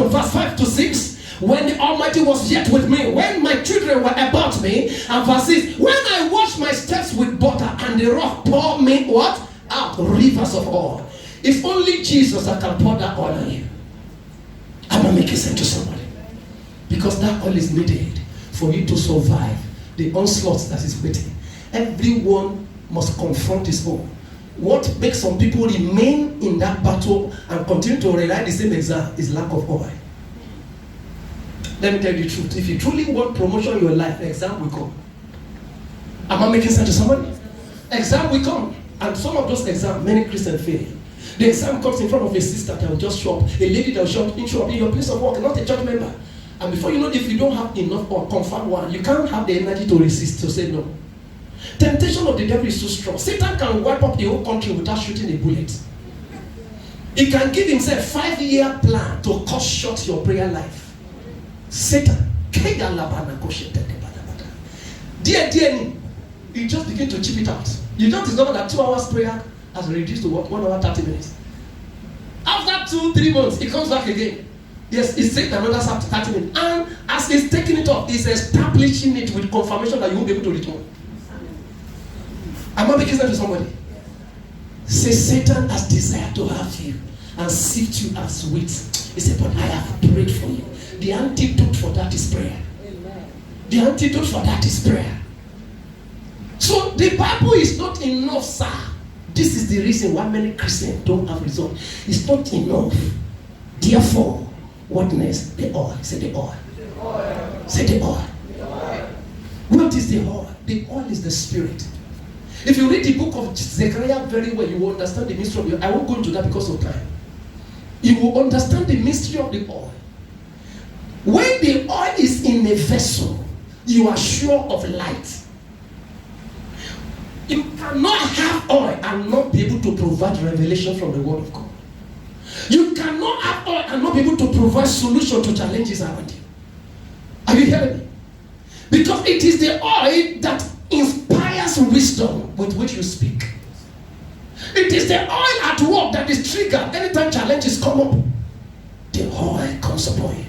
verse 5 to 6. When the Almighty was yet with me, when my children were about me, and verse 6, when I washed my steps with butter, and the rock poured me what? Out rivers of oil. It's only Jesus that can pour that oil on you. I'm not making sense to somebody. Because that oil is needed for you to survive the onslaught that is waiting. Everyone must confront his own. What makes some people remain in that battle and continue to rewrite the same exam is lack of oil. Let me tell you the truth. If you truly want promotion in your life, exam will come. Am I making sense to somebody? Exam will come. And some of those exams, many Christians fail. The exam comes in front of a sister that will just show up, a lady that will show up in your place of work, not a church member. And before you know, if you don't have enough or confirm one, you can't have the energy to resist, to say no. Temptation of the devil is so strong. Satan can wipe up the whole country without shooting a bullet. He can give himself 5-year plan to cut short your prayer life. Satan, dear, you just begin to chip it out. You don't discover that 2 hours prayer has reduced to what? 1 hour 30 minutes. After 2-3 months, it comes back again. Yes, it's taking another 30 minutes. And as he's taking it off, he's establishing it with confirmation that you won't be able to return. Am I making sense to somebody? Say, Satan has desired to have you and sift you as wheat. He said, but I have prayed for you. The antidote for that is prayer. Amen. The antidote for that is prayer. So the Bible is not enough, sir. This is the reason why many Christians don't have results. It's not enough. Therefore, what next? The oil. Say the oil. The oil. Say the oil. The oil. What is the oil? The oil is the spirit. If you read the book of Zechariah very well, you will understand the mystery of the oil. I won't go into that because of time. You will understand the mystery of the oil. When the oil is in a vessel, you are sure of light. You cannot have oil and not be able to provide revelation from the word of God. You cannot have oil and not be able to provide solution to challenges around you. Are you hearing me? Because it is the oil that inspires wisdom with which you speak. It is the oil at work that is triggered anytime challenges come up. The oil comes upon you.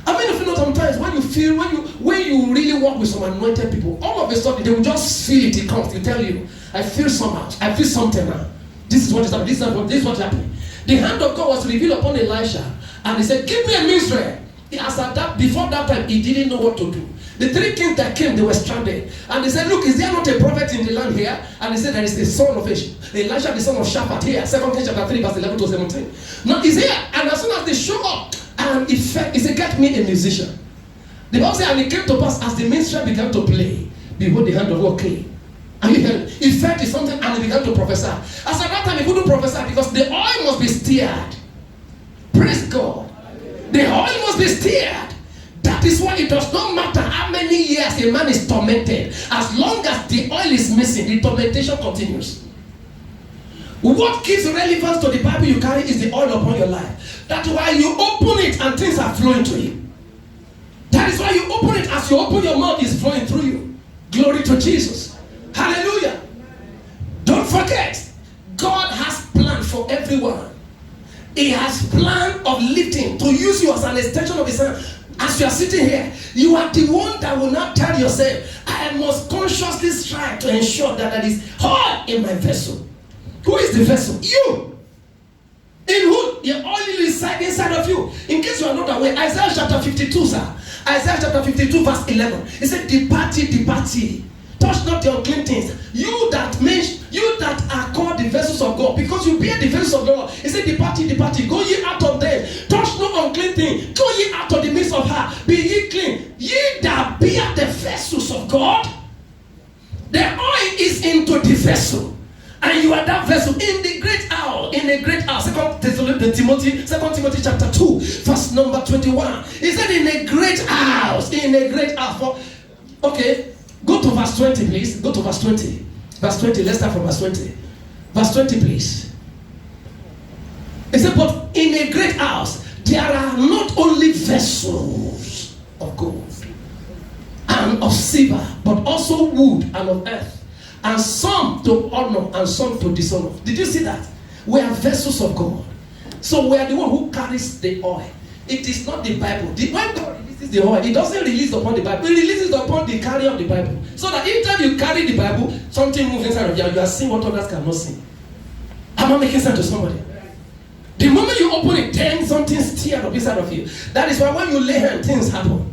I mean, if you know, sometimes when you feel, when you really work with some anointed people, all of a sudden they will just feel it. It comes. They tell you, I feel somehow. I feel something now. This is what is happening. This is what is happening. The hand of God was revealed upon Elisha, and he said, "Give me a ministry." Before that time, he didn't know what to do. The 3 kings that came, they were stranded. And they said, "Look, is there not a prophet in the land here?" And he said, "There is a son of Elisha, the son of Shaphat here." 2 Kings chapter 3, verse 11 to 17. Now he's here. And as soon as they show up, and he said, "Get me a musician." The Bible said, and it came to pass as the minstrel began to play, behold, the hand of God came. And he felt something and he began to prophesy. As at that time, he couldn't prophesy because the oil must be stirred. Praise God. The oil must be stirred. That is why it does not matter how many years a man is tormented. As long as the oil is missing, the tormentation continues. What gives relevance to the Bible you carry is the oil upon your life. That's why you open it and things are flowing to you. That is why you open it. As you open your mouth, it's flowing through you. Glory to Jesus. Hallelujah. Don't forget, God has planned for everyone. He has plan of lifting to use you as an extension of his hand. As you are sitting here, you are the one that will not tell yourself, I must consciously strive to ensure that there is oil in my vessel. Who is the vessel? You. In who? The oil resides inside of you. In case you are not aware, Isaiah chapter 52, sir. Isaiah chapter 52, verse 11. It said, "Depart ye, depart ye. Touch not the unclean things. You that are called the vessels of God, because you bear the vessels of God." He said, "Depart ye, depart ye. Go ye out of them. Touch no unclean thing. Go ye out of the midst of her. Be ye clean. Ye that bear the vessels of God." The oil is into the vessel. And you are that vessel in the great hour. In a great hour. 2 Timothy chapter 2, verse number 21. He said, in a great house. In a great house. Okay. Go to verse 20, please. Go to verse 20. Verse 20. Let's start from verse 20. Verse 20, please. He said, but in a great house, there are not only vessels of gold and of silver, but also wood and of earth, and some to honor and some to dishonor. Did you see that? We are vessels of God. So we are the one who carries the oil. It is not the Bible. When God releases the oil, He doesn't release upon the Bible. He releases upon the carrier of the Bible. So that anytime you carry the Bible, something moves inside of you. You are seeing what others cannot see. Am I making sense to somebody? The moment you open it, then something stirred up inside of you. That is why when you lay hands, things happen.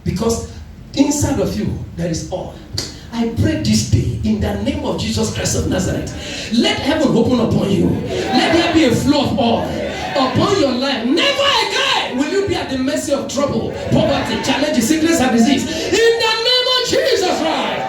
Because inside of you, there is oil. I pray this day in the name of Jesus Christ of Nazareth. Let heaven open upon you. Let there be a flow of oil upon your life. Never again will you be at the mercy of trouble, poverty, challenges, sickness, and disease. In the name of Jesus Christ.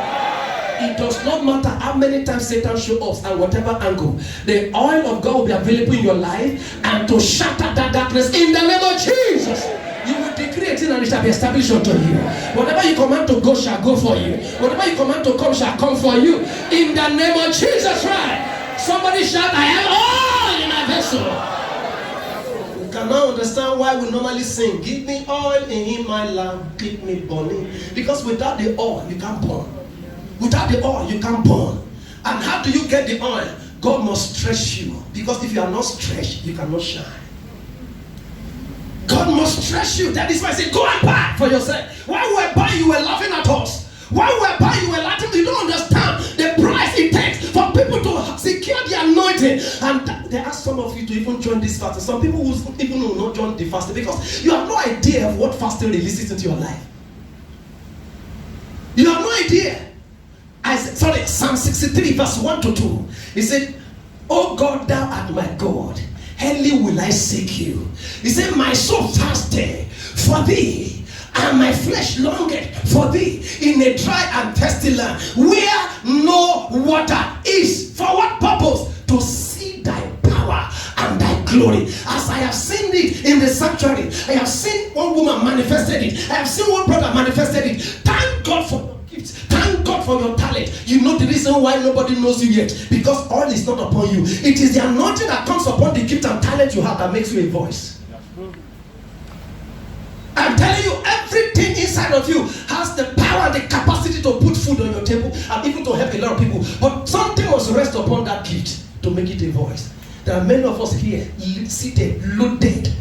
It does not matter how many times Satan shows up and whatever angle. The oil of God will be available in your life and to shatter that darkness in the name of Jesus. You will decree a thing and it shall be established unto you. Whatever you command to go shall go for you. Whatever you command to come shall come for you. In the name of Jesus Christ. Somebody shout, I have oil in my vessel. You cannot understand why we normally sing, give me oil in my lamp, keep me burning. Because without the oil, you can't burn. Without the oil, you can't burn. And how do you get the oil? God must stretch you. Because if you are not stretched, you cannot shine. God must stretch you. That is why I say, go and buy for yourself. While we were buying, you were laughing at us. While we were buying, you were laughing. You don't understand the price it takes for people to secure the anointing. And they ask some of you to even join this fasting. Some people who even will not join the fasting because you have no idea of what fasting releases into your life. You have no idea. Psalm 63 verse 1 to 2. He said, "O God, thou art my God. Early will I seek you." He said, "My soul thirsteth for thee, and my flesh longeth for thee in a dry and thirsty land, where no water is." For what purpose? To see thy power and thy glory. As I have seen it in the sanctuary, I have seen one woman manifested it. I have seen one brother manifested it. Thank God for your gifts. Thank God for your talent. You know the reason why nobody knows you yet. Because oil is not upon you. It is the anointing that comes upon the gift and talent you have that makes you a voice. I'm telling you, everything inside of you has the power and the capacity to put food on your table and even to help a lot of people. But something must rest upon that gift to make it a voice. There are many of us here seated, loaded.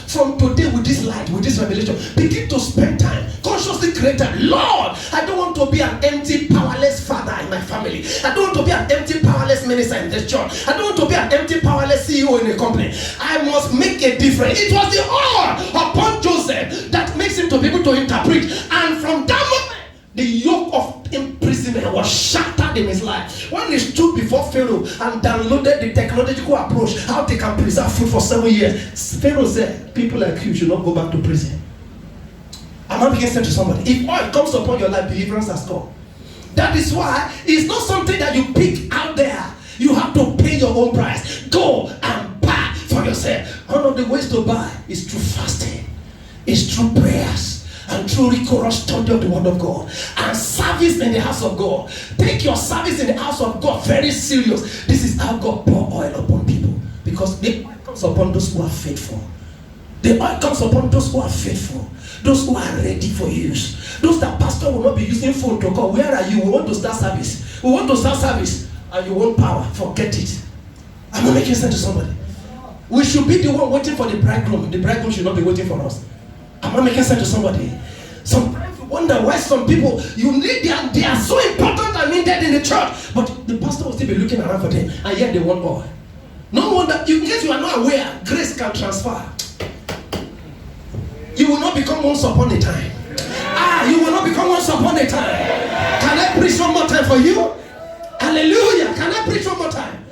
From today with this light, with this revelation, begin to spend time, consciously create time. Lord, I don't want to be an empty, powerless father in my family. I don't want to be an empty, powerless minister in this church. I don't want to be an empty, powerless CEO in a company. I must make a difference. It was the oil upon Joseph that makes him to be able to interpret. And from that moment, the yoke of imprisonment was shattered in his life. When he stood before Pharaoh and downloaded the technological approach, how they can preserve food for 7 years, Pharaoh said, people like you should not go back to prison. I'm not being sent to somebody. If oil comes upon your life, deliverance has come. That is why it's not something that you pick out there. You have to pay your own price. Go and buy for yourself. One of the ways to buy is through fasting. It's through prayers. And through rigorous study of the word of God and service in the house of God. Take your service in the house of God very serious. This is how God pour oil upon people. Because the oil comes upon those who are faithful. The oil comes upon those who are faithful. Those who are ready for use. Those that pastor will not be using phone to call. Where are you? We want to start service. We want to start service. And you want power. Forget it. I'm not making sense to somebody. We should be the one waiting for the bridegroom. The bridegroom should not be waiting for us. Am I making sense to somebody? Sometimes you wonder why some people, they are so important and needed in the church, but the pastor will still be looking around for them, and yet they want oil. No wonder, in case you are not aware, grace can transfer. You will not become once upon a time. You will not become once upon a time. Can I preach one more time for you? Hallelujah. Can I preach one more time?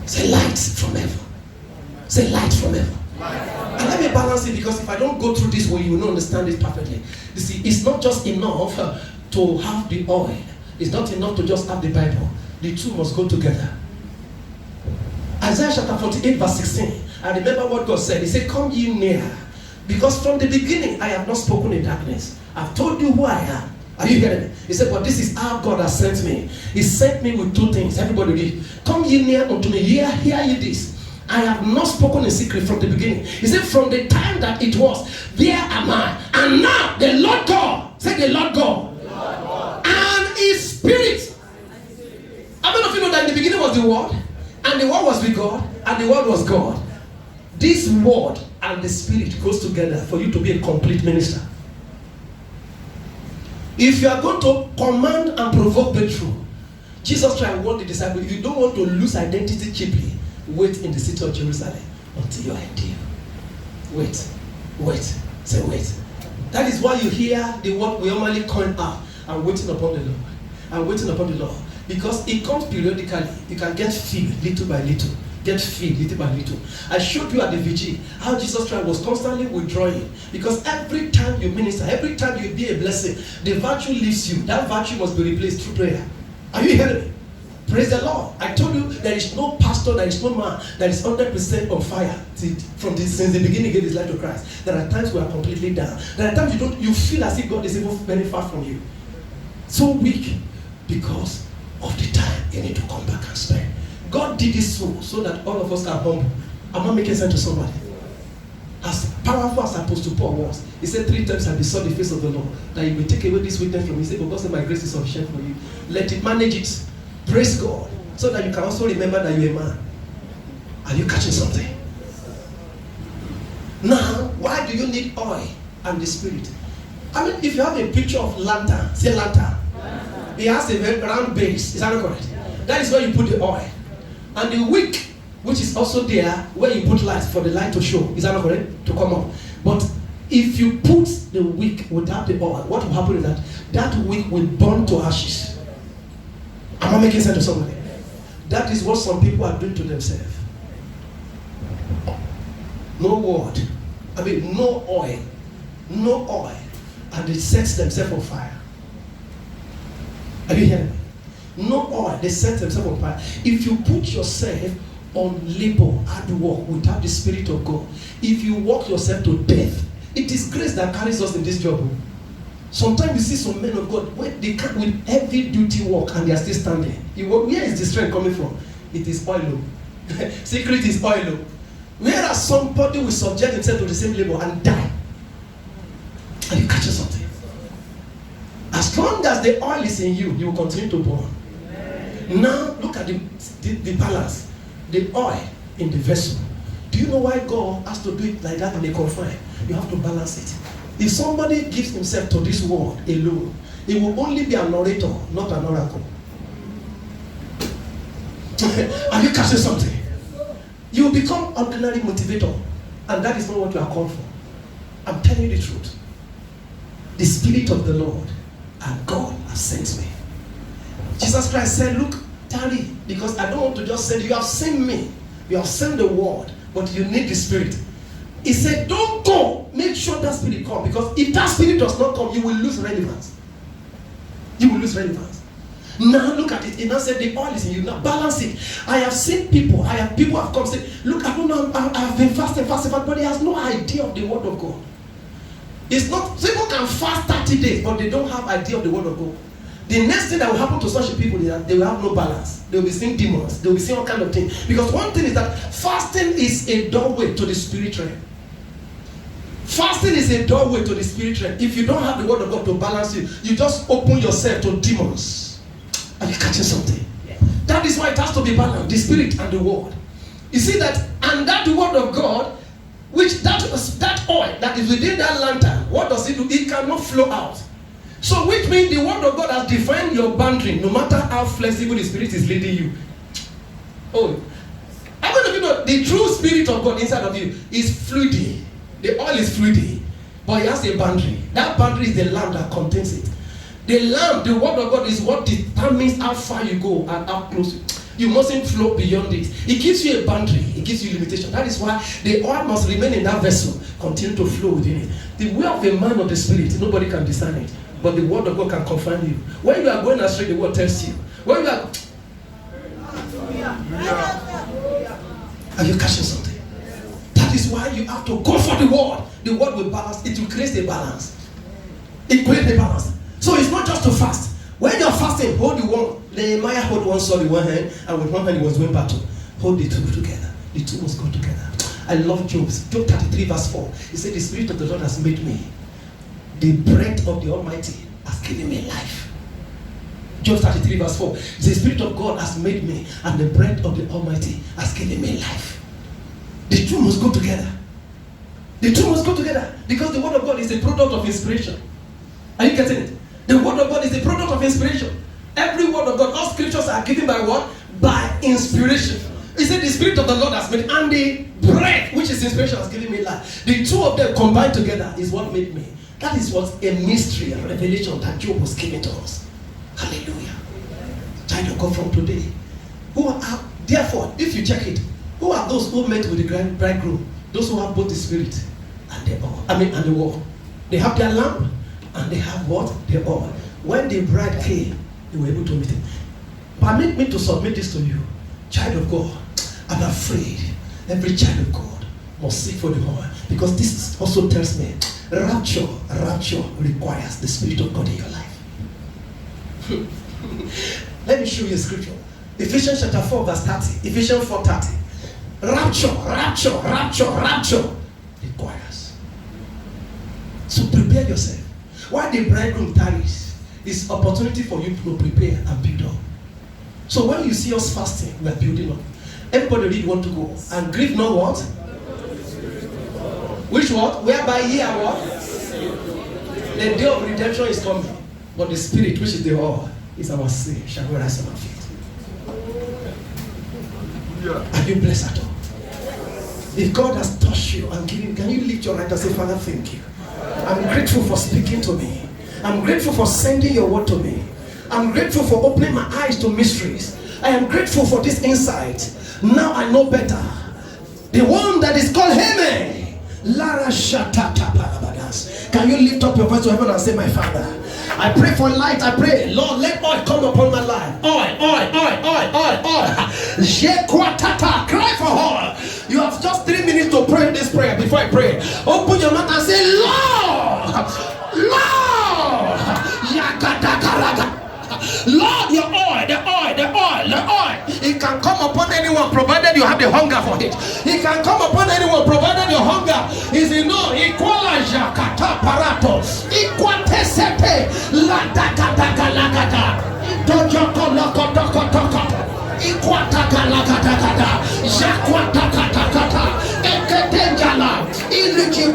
Say light from heaven. Say light from heaven. And let me balance it, because if I don't go through this way, you will not understand it perfectly. You see, it's not just enough to have the oil. It's not enough to just have the Bible. The two must go together. Isaiah chapter 48 verse 16. I remember what God said. He said, "Come ye near, because from the beginning I have not spoken in darkness. I've told you who I am." Are you hearing me? He said, "But this is how God has sent me. He sent me with two things." Everybody read. "Come ye near unto me. Hear ye this. I have not spoken in secret from the beginning." He said, "From the time that it was, there am I. And now the Lord God," say the Lord God, "and His Spirit." How many of you know that in the beginning was the Word, and the Word was with God, And the word was God. This word and the spirit goes together for you to be a complete minister. If you are going to command and provoke breakthrough, Jesus Christ warned the disciples, if you don't want to lose identity cheaply, wait in the city of Jerusalem until you are ideal. Wait. Say wait. That is why you hear the word we normally coin out, I'm waiting upon the Lord. I'm waiting upon the Lord. Because it comes periodically. You can get filled little by little. Get filled little by little. I showed you at the VG how Jesus Christ was constantly withdrawing. Because every time you minister, every time you be a blessing, the virtue leaves you. That virtue must be replaced through prayer. Are you hearing me? Praise the Lord. I told you there is no pastor, there is no man that is 100% on fire since the beginning gave his life to Christ. There are times we are completely down. There are times you feel as if God is even very far from you. So weak because of the time you need to come back and spend. God did this so that all of us are humble. I'm not making sense to somebody. As powerful as Apostle Paul was, he said 3 times I besought the face of the Lord that he will take away this weakness from me. He said, but God said, my grace is sufficient for you. Let it manage it. Praise God. So that you can also remember that you're a man. Are you catching something? Now, why do you need oil and the spirit? I mean, if you have a picture of lantern, say lantern. It has a very round base. Is that not correct? That is where you put the oil. And the wick, which is also there, where you put light for the light to show. Is that not correct? To come up. But if you put the wick without the oil, what will happen is that wick will burn to ashes. Am I making sense to somebody? That is what some people are doing to themselves. No word. I mean, no oil. No oil. And they set themselves on fire. Are you hearing me? No oil. They set themselves on fire. If you put yourself on labor, hard work, without the Spirit of God, if you walk yourself to death, it is grace that carries us in this job. Sometimes you see some men of God, when they come with heavy duty work and they are still standing. Where is the strength coming from? It is oil. Secret is oil. Whereas somebody will subject himself to the same labor and die. And you catch something. As long as the oil is in you, you will continue to burn. Now look at the balance. The oil in the vessel. Do you know why God has to do it like that in a confine? You have to balance it. If somebody gives himself to this world alone, he will only be an orator, not an oracle. Are you catching something? You will become ordinary motivator, and that is not what you are called for. I'm telling you the truth. The Spirit of the Lord and God has sent me. Jesus Christ said, look, tarry, because I don't want to just say, you have sent me. You have sent the word, but you need the Spirit. He said, don't go. Make sure that Spirit comes, because if that Spirit does not come, you will lose relevance. You will lose relevance. Now look at it. He now said the oil is in you. Now balance it. I have seen people. People have come say, look, I don't know. I have been fasting, but he has no idea of the word of God. It's not, people can fast 30 days, but they don't have idea of the word of God. The next thing that will happen to such people is that they will have no balance. They will be seeing demons. They will be seeing all kind of things. Because one thing is that fasting is a doorway to the spirit realm. Fasting is a doorway to the spirit realm. If you don't have the word of God to balance you, you just open yourself to demons. Are you catching something? Yeah. That is why it has to be balanced, the spirit and the word. You see that, and that word of God, which that oil that is within that lantern, what does it do? It cannot flow out. So which means the word of God has defined your boundary, no matter how flexible the spirit is leading you. Oh, how many of you know the true spirit of God inside of you is fluid? The oil is fluid, but it has a boundary. That boundary is the lamp that contains it. The lamp, the word of God, is what determines how far you go and how close you mustn't flow beyond it. It gives you a boundary. It gives you limitation. That is why the oil must remain in that vessel, continue to flow within it. The way of a man of the spirit, nobody can discern it. But the word of God can confirm you. When you are going astray, the word tells you. When you are... Are you catching something? That is why you have to go for the word. The word will balance. It will create a balance. It creates a balance. So it's not just to fast. When you're fasting, hold the one. Nehemiah hold one sword in one hand, and with one hand he was doing battle. Hold the two together. The two must go together. I love Job 33 verse 4. He said, the Spirit of the Lord has made me. The breath of the Almighty has given me life. Job 33 verse 4. The Spirit of God has made me, and the breath of the Almighty has given me life. The two must go together. The two must go together because the word of God is a product of inspiration. Are you getting it? The word of God is a product of inspiration. Every word of God, all scriptures are given by what? By inspiration. He said the Spirit of the Lord has made, and the breath, which is inspiration, has given me life. The two of them combined together is what made me. That is what a mystery, a revelation that Job was giving to us. Hallelujah. Child of God from today. Therefore, if you check it, who are those who met with the bridegroom? Those who have both the Spirit and the oil. And the word. They have their lamp and they have what? The oil. When the bride came, they were able to meet him. Permit me to submit this to you. Child of God, I'm afraid every child of God must seek for the oil. Because this also tells me, rapture requires the Spirit of God in your life. Let me show you a scripture. Ephesians chapter 4 verse 30. Ephesians 4:30. Rapture requires. So prepare yourself. While the bridegroom tarries, it's opportunity for you to prepare and build up. So when you see us fasting, we are building up. Everybody really want to go. And grieve not what? Which what? Whereby ye are what? The day of redemption is coming. But the Spirit, which is the oil, is our sin. Shall we rise on our feet? Are you blessed at all? If God has touched you and given, can you lift your right and say, Father, thank you. I'm grateful for speaking to me. I'm grateful for sending your word to me. I'm grateful for opening my eyes to mysteries. I am grateful for this insight. Now I know better. The one that is called Heme. Lara Shatata Parabadas. Can you lift up your voice to heaven and say, my Father, I pray for light. I pray, Lord, let oil come upon my life. Oil. Cry for oil. You have just 3 minutes to pray this prayer. Before I pray, open your mouth and say, Lord, your oil, the oil. It can come upon anyone provided you have the hunger for it. It can come upon anyone provided your hunger is enough. Equalaja kata parato. Equatesepe la dakata lagata. Dojoko lokotokotoko. Equataka lagata. Jaquataka. Eketenjala. Illuji.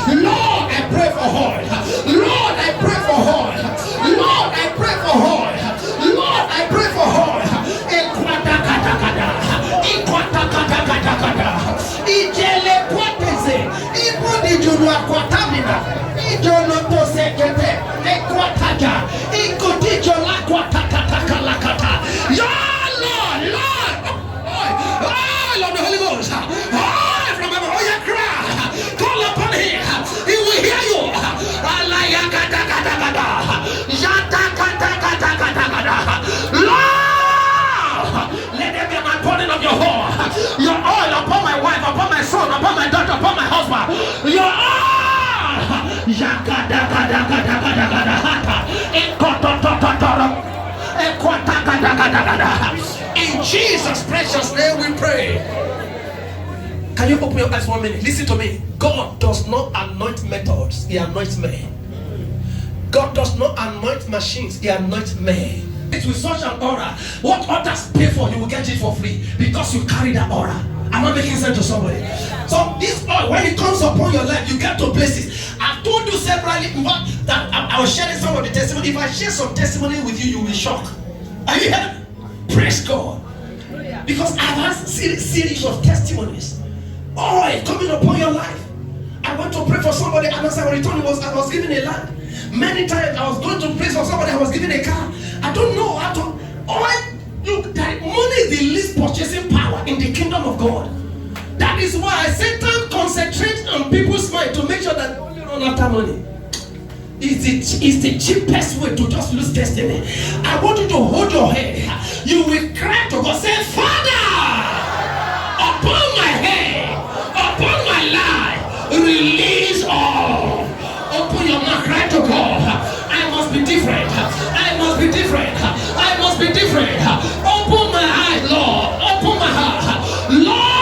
Lord, I pray for oil. Lord, I pray for oil. Lord, I pray for oil. Lord, I pray for oil. Ijele kwateze. Ibudi junu akwatamina. Ijono tosekete. Ekwataja. Ikudijo la kwatataka lakata. Lord the Holy Ghost, from heaven, oh yeah, cry, call upon him, he will hear you. Lord, let there be an outpouring of your oil upon my wife, upon my son, upon my daughter, upon my husband. Your in Jesus' precious name we pray. Can you open your eyes 1 minute? Listen to me. God does not anoint methods, He anoints men. God does not anoint machines, He anoints men. It's with such an aura. What others pay for, you will get it for free because you carry that aura. Am I making sense to somebody? So this oil, when it comes upon your life, you get to places. I've told you severally that I was sharing some of the testimony. If I share some testimony with you, you will be shocked. Are you here? Praise God. Because I've had a series of testimonies. Oil coming upon your life. I went to pray for somebody, and as I returned, I was given a land. Many times I was going to pray for somebody, I was given a car. I don't know how to. Look, that money is the least purchasing power in the kingdom of God. That is why Satan concentrates on people's mind to make sure that they only run after money. It's the cheapest way to just lose destiny. I want you to hold your head. You will cry to God, say, Father, upon my head, upon my life, release all. Open your mouth, cry to God. I must be different. I must be different. I must be different. Open my eyes, Lord. Open my heart. Lord.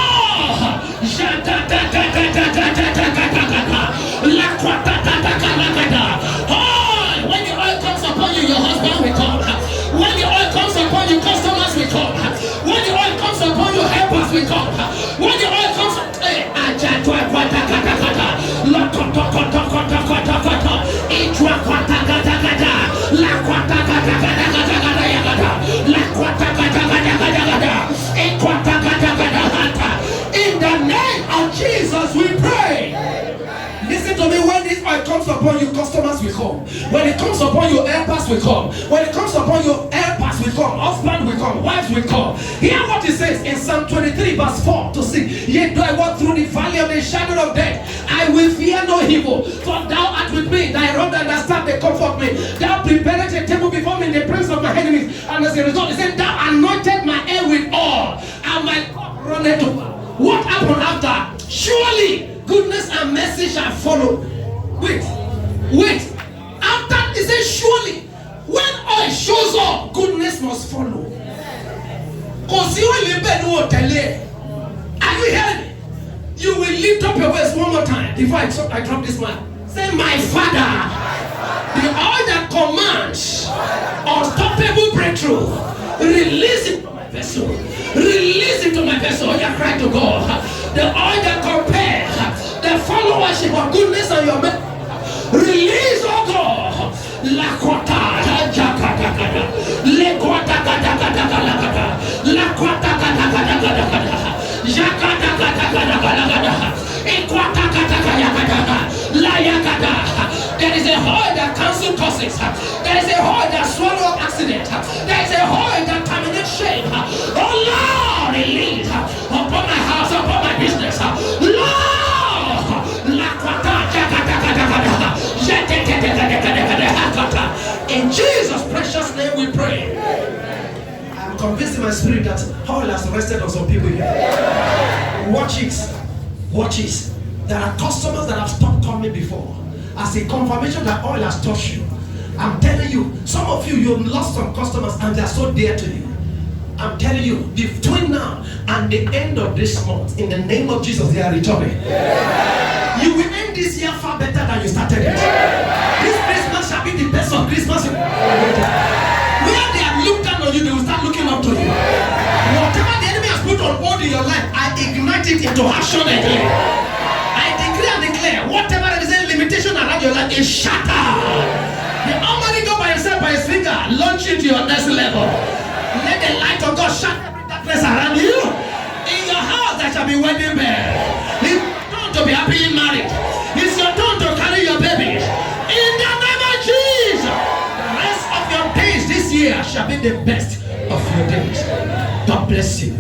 When the oil comes upon you, your husband will come. When the oil upon you, customers will come. When the oil comes upon you, helpers will come. When the oil comes upon in the name of Jesus, we pray. Listen to me. When this oil comes upon you, customers will come. When it comes upon you, helpers will come. When it comes upon you, helpers will come. Husband will come. Wives will come. Hear what it says in Psalm 23 verse 4 to 6. Yet do I walk through the valley of the shadow of death, I will fear no evil, for thou art with me. Thy rod and thy staff, they comfort me. Thou preparest a table before me in the presence of my enemies. And as a result, he said, thou anointed my head with oil, and my cup runneth over. What happened after? Surely goodness and mercy shall follow. Wait. After he says surely, when oil shows up, goodness must follow. Are you hearing me? You will lift up your voice one more time before I drop this man. Say, my Father, the oil that commands unstoppable breakthrough, release it to my vessel. Release it to my vessel. You cry to God. The oil that compares the followership of goodness and your mercy. Release, oh God. La quata, jakata, le quata, la quata, jakata, there is a oil that cancels curses. There is a oil that swallows accidents. There is a oil that terminates shame. Oh Lord, release upon my house, upon my business. Lord, in Jesus' precious name we pray. I'm convinced in my spirit that oil has rested on some people here. Watch it. There are customers that have stopped coming before. As a confirmation that oil has touched you. I'm telling you, some of you, you've lost some customers and they're so dear to you. I'm telling you, between now and the end of this month, in the name of Jesus, they are returning. Yeah. You will end this year far better than you started it. Yeah. This Christmas shall be the best of Christmas. Where they have looked down on you, they will start looking up to you. Whatever the enemy has put on hold in your life, I ignite it into action again. I decree and declare, whatever there is a limitation around your life is shattered. The Almighty God by himself, by his finger, launch into your next level. Let the light of God shine every darkness around you. In your house there shall be wedding bell. It's your turn to be happily married. It's your turn to carry your baby. In the name of Jesus, the rest of your days this year shall be the best of your days. God bless you.